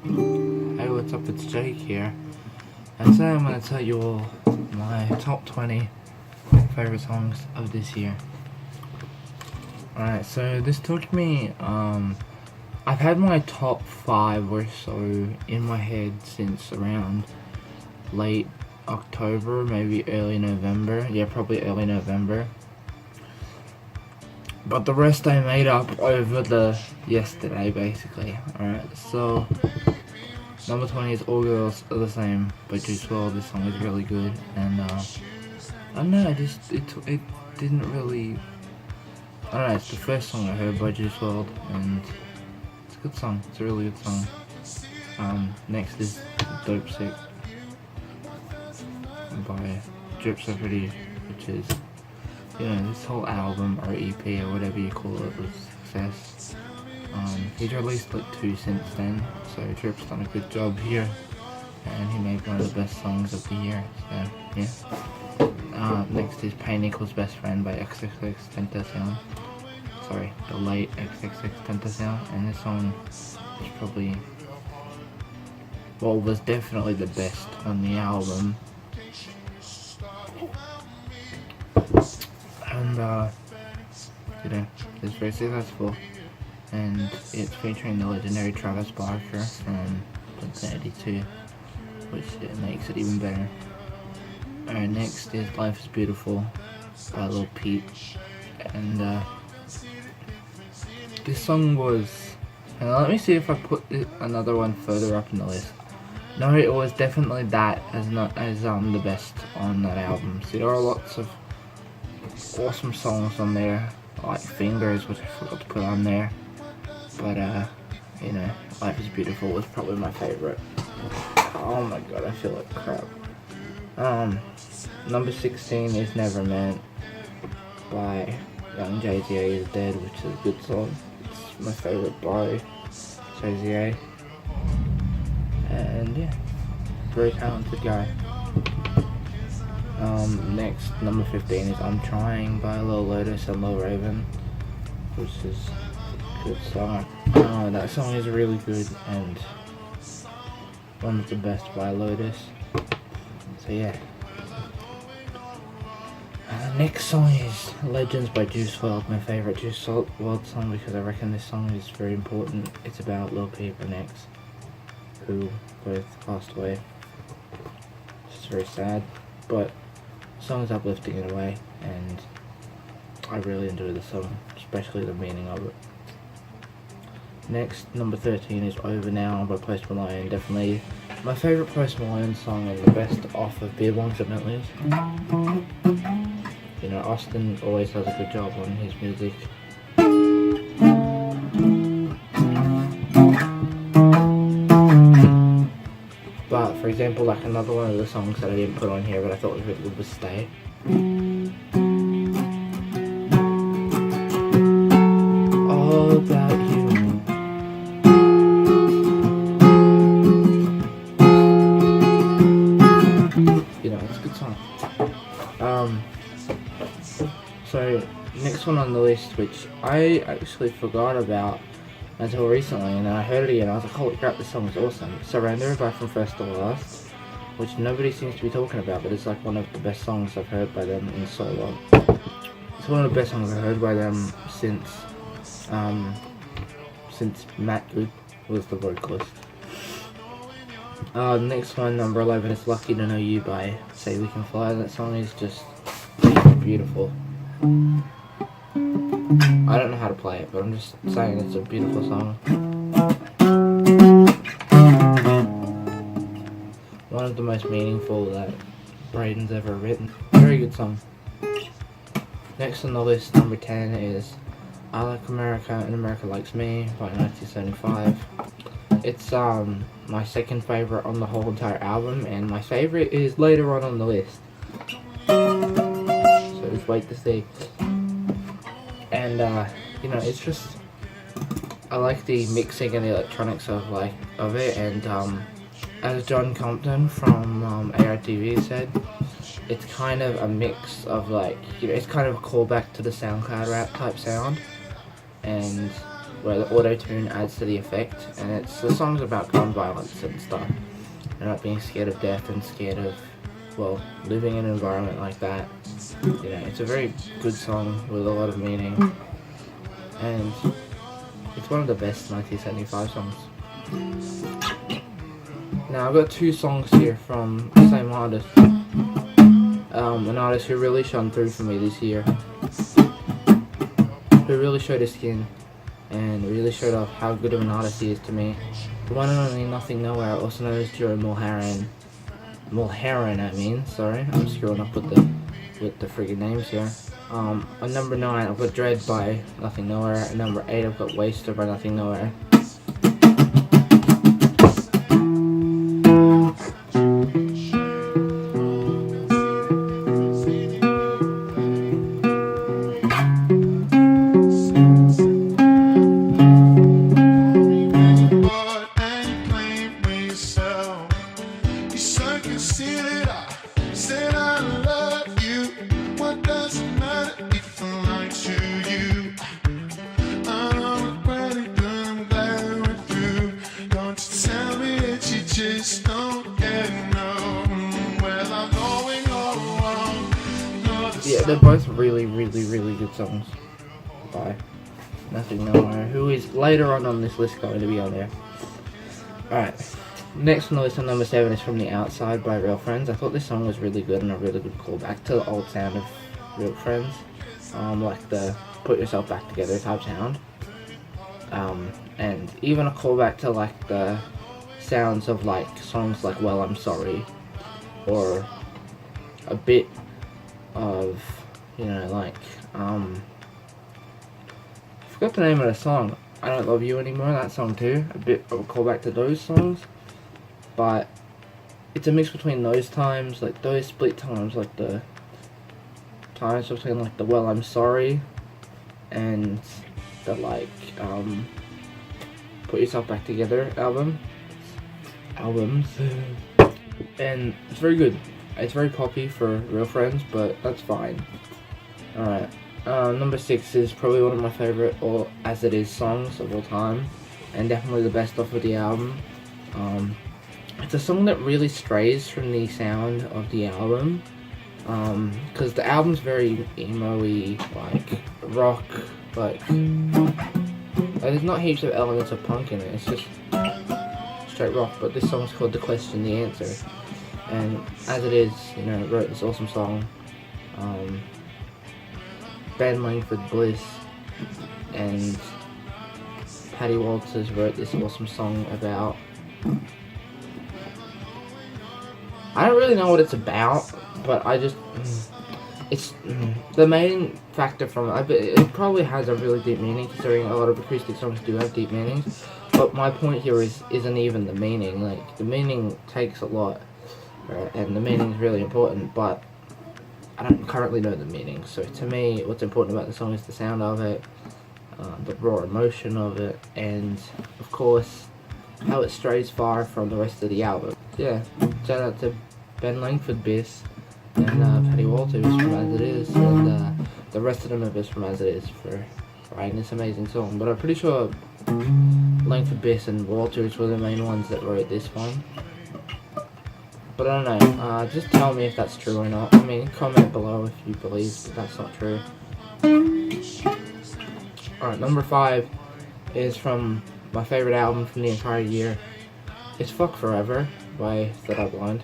Hey, what's up? It's Jake here. And today I'm going to tell you all my top 20 favorite songs of this year. Alright, so this took me, I've had my top 5 or so in my head since around late October, maybe early November. Yeah, probably early November. But the rest I made up over the yesterday, basically. Alright, so number 20 is All Girls Are The Same by Juice WRLD. This song is really good, and I don't know, it didn't really, I don't know, it's the first song I heard by Juice WRLD, and it's a good song, it's a really good song. Next is Dope Sick by Drip So Pretty, which is, you know, this whole album or EP or whatever you call it was success. He's released like 2 since then, so Drip's done a good job here, and he made one of the best songs of the year, so yeah. Next is Pain Equals Best Friend by XXX Tentacion. Sorry, the late XXX Tentacion, and this song is probably, well, was definitely the best on the album. And you know, it's very successful, and it's featuring the legendary Travis Barker from Blink-182, which it makes it even better. Alright, next is Life Is Beautiful by Lil Peep, and this song was, and let me see if I put another one further up in the list. No, it was definitely that as the best on that album. See, there are lots of awesome songs on there, like Fingers, which I forgot to put on there, but you know, Life Is Beautiful was probably my favorite. Oh my god, I feel like crap. Number 16 is Never Meant by Young Jay-Z Is Dead, which is a good song. It's my favorite by Jay-Z, and yeah, very talented guy. Next, number 15 is I'm Trying by Lil Lotus and Lil Raven, which is a good song. That song is really good and one of the best by Lotus. So yeah. Next song is Legends by Juice WRLD, my favorite Juice WRLD song, because I reckon this song is very important. It's about Lil Peep and X, who both passed away. It's very sad, but the song is uplifting in a way, and I really enjoy the song, especially the meaning of it. Next, number 13 is Over Now by Post Malone. Definitely my favourite Post Malone song and the best off of Beer Bongs at Bentley's. You know, Austin always does a good job on his music. But for example, like another one of the songs that I didn't put on here but I thought was really good was Stay. All about you. You know, it's a good song. So next one on the list, which I actually forgot about until recently, and then I heard it again, I was like, holy crap, this song is awesome. Surrender by From First to Last, which nobody seems to be talking about, but it's like one of the best songs I've heard by them in so long. It's one of the best songs I've heard by them since Matt Good was the vocalist. Next one, number 11, is Lucky to Know You by Say We Can Fly. That song is just beautiful. I don't know how to play it, but I'm just saying it's a beautiful song. One of the most meaningful that Braden's ever written. Very good song. Next on the list, number 10, is I Like America and America Likes Me by 1975. It's my second favourite on the whole entire album, and my favourite is later on the list. So just wait to see. And you know, it's just, I like the mixing and the electronics of it, and as John Compton from ARTV said, it's kind of a mix of like, you know, it's kind of a callback to the SoundCloud rap type sound, and where the auto-tune adds to the effect, and the song's about gun violence and stuff, and not being scared of death and scared of, well, living in an environment like that. You know, it's a very good song with a lot of meaning, and it's one of the best 1975 songs. Now I've got two songs here from the same artist, an artist who really shone through for me this year, who really showed his skin and really showed off how good of an artist he is to me. The one and only Nothing Nowhere, also known as Joe Mulheron, sorry, I'm screwing up with the friggin' names here. On number 9, I've got Dread by Nothing Nowhere. At number 8, I've got Waster by Nothing Nowhere. Yeah, they're both really good songs by Nothing Nowhere, who is later on this list going to be on there. Alright, next on the list on number 7 is From the Outside by Real Friends. I thought this song was really good and a really good callback to the old sound of Real Friends, like the put yourself back together type sound, and even a callback to like the sounds of like songs like Well I'm Sorry, or a bit of, you know, like, I forgot the name of the song, I Don't Love You Anymore, that song too, a bit of a callback to those songs, but it's a mix between those times, like those split times, like the times between like the Well I'm Sorry and the like, Put Yourself Back Together albums, and it's very good. It's very poppy for Real Friends, but that's fine. Alright, number 6 is probably one of my favourite or As It Is songs of all time, and definitely the best off of the album. It's a song that really strays from the sound of the album, because the album's very emo-y, like rock, like there's not heaps of elements of punk in it, it's just straight rock, but this song's called The Question, The Answer. And As It Is, you know, wrote this awesome song. Ben Langford Bliss and Patty Walters wrote this awesome song about, I don't really know what it's about, but I just, it's the main factor from it. It probably has a really deep meaning, considering a lot of acoustic songs do have deep meanings. But my point here isn't even the meaning. Like, the meaning takes a lot, right? And the meaning is really important, but I don't currently know the meaning. So to me, what's important about the song is the sound of it, the raw emotion of it, and of course how it strays far from the rest of the album. Yeah, shout out to Ben Langford Bliss and Patty Walters from As It Is, and the rest of the members from As It Is for writing this amazing song. But I'm pretty sure Langford Bliss and Walters were the main ones that wrote this one. But I don't know, just tell me if that's true or not. I mean, comment below if you believe that that's not true. Alright, number 5 is from my favourite album from the entire year. It's Fuck Forever by Third Eye Blind.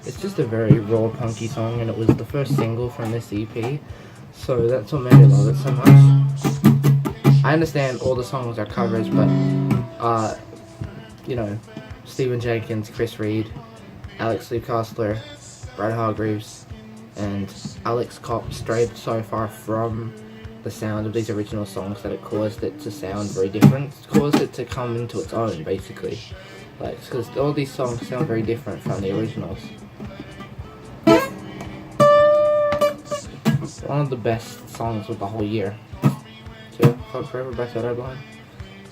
It's just a very raw, punky song, and it was the first single from this EP, so that's what made me love it so much. I understand all the songs are covers, but, you know, Stephen Jenkins, Chris Reed, Alex Lee Kostler, Brad Hargreaves, and Alex Kopp strayed so far from the sound of these original songs that it caused it to sound very different. It caused it to come into its own, basically. Like, because all these songs sound very different from the originals. One of the best songs of the whole year. So, Funk Forever by Third Eye Blind.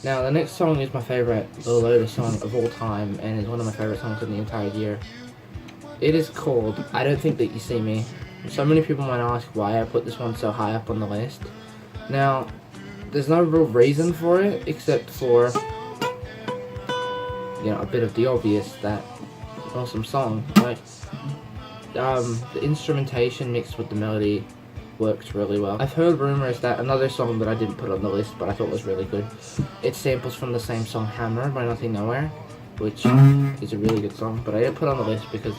Now, the next song is my favourite Lil Lotus song of all time, and is one of my favourite songs of the entire year. It is called I Don't Think That You See Me. So many people might ask why I put this one so high up on the list. Now, there's no real reason for it, except for, you know, a bit of the obvious, that awesome song. Like, the instrumentation mixed with the melody works really well. I've heard rumors that another song that I didn't put on the list, but I thought was really good, it samples from the same song Hammer by Nothing Nowhere, which is a really good song, but I didn't put it on the list because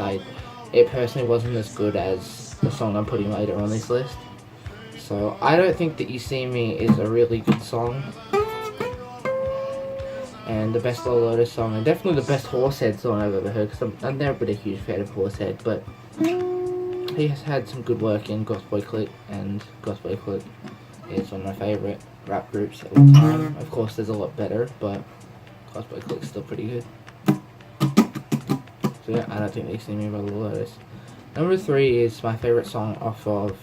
it personally wasn't as good as the song I'm putting later on this list. So I Don't Think That You See Me is a really good song, and the best Lil Lotus song, and definitely the best Horsehead song I've ever heard, because I've never been a huge fan of Horsehead, but he has had some good work in Gospel Click, and Gospel Click is one of my favourite rap groups of all time. Of course there's a lot better, but Gospel Click's still pretty good. So yeah, I Don't Think That You See Me by Lil Lotus. Number 3 is my favourite song off of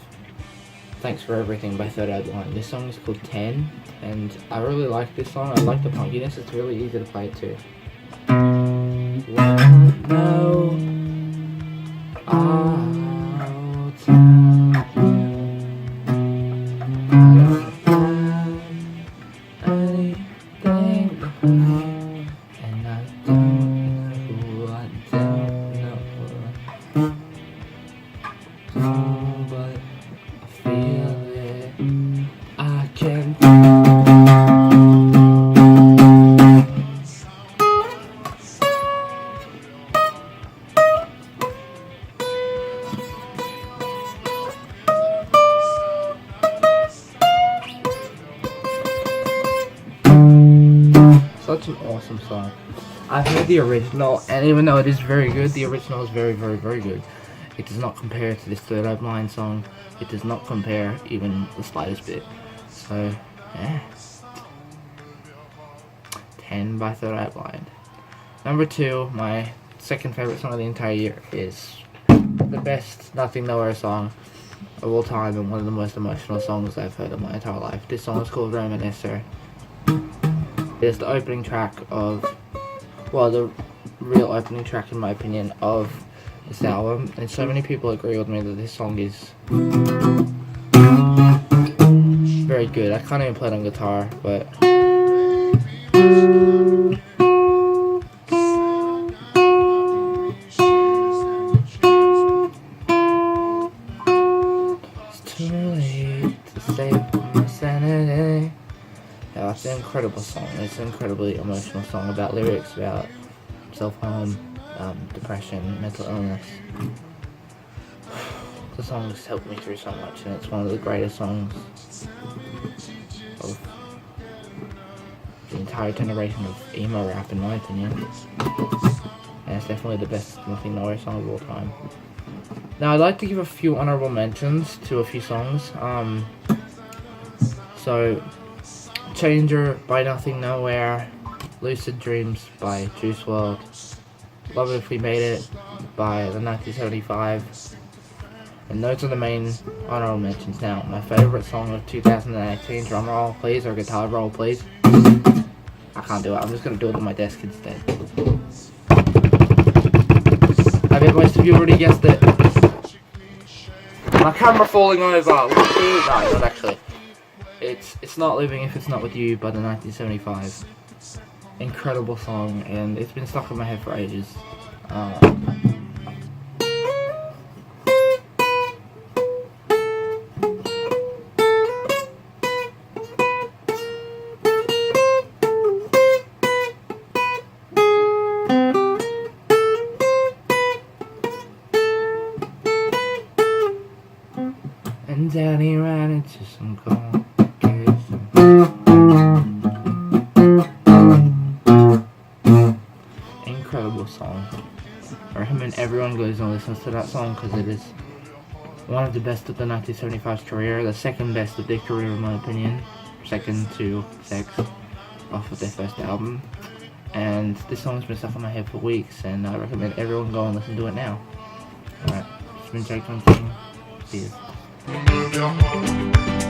Thanks For Everything by Third Eye Blind. This song is called 10, and I really like this song. I like the punkiness, it's really easy to play too. No, I'll tell you, I don't have anything to hide, and I don't know. But I feel it. I can. Such an awesome song. I've heard the original, and even though it is very good, the original is very, very, very good. It does not compare to this Third Eye Blind song. It does not compare even the slightest bit. So, yeah. 10 by Third Eye Blind. Number 2, my second favorite song of the entire year, is the best Nothing Nowhere song of all time, and one of the most emotional songs I've heard in my entire life. This song is called Reminiscer. It is the opening track of, well, the real opening track in my opinion of this album, and so many people agree with me that this song is very good. I can't even play it on guitar, but it's too late to save my sanity. Yeah, it's an incredible song. It's an incredibly emotional song about lyrics about self-harm, depression, mental illness. The song has helped me through so much, and it's one of the greatest songs of the entire generation of emo rap, in my opinion. And it's definitely the best Nothing Nowhere song of all time. Now, I'd like to give a few honorable mentions to a few songs. So, Changer by Nothing Nowhere, Lucid Dreams by Juice WRLD, Love If We Made It by the 1975, and those are the main honorable mentions. Now, my favourite song of 2018, drum roll please, or guitar roll please. I can't do it, I'm just going to do it on my desk instead. I bet most of you already guessed it. My camera falling over, no, not actually. It's Not Living If It's Not With You by the 1975. Incredible song, and it's been stuck in my head for ages. And Danny ran into some complications. Incredible song. I recommend everyone goes and listens to that song because it is one of the best of the 1975's career, the second best of their career in my opinion, second to Sex off of their first album. And this song's been stuck in my head for weeks, and I recommend everyone go and listen to it now. Alright, it's been Jake Thompson. See you.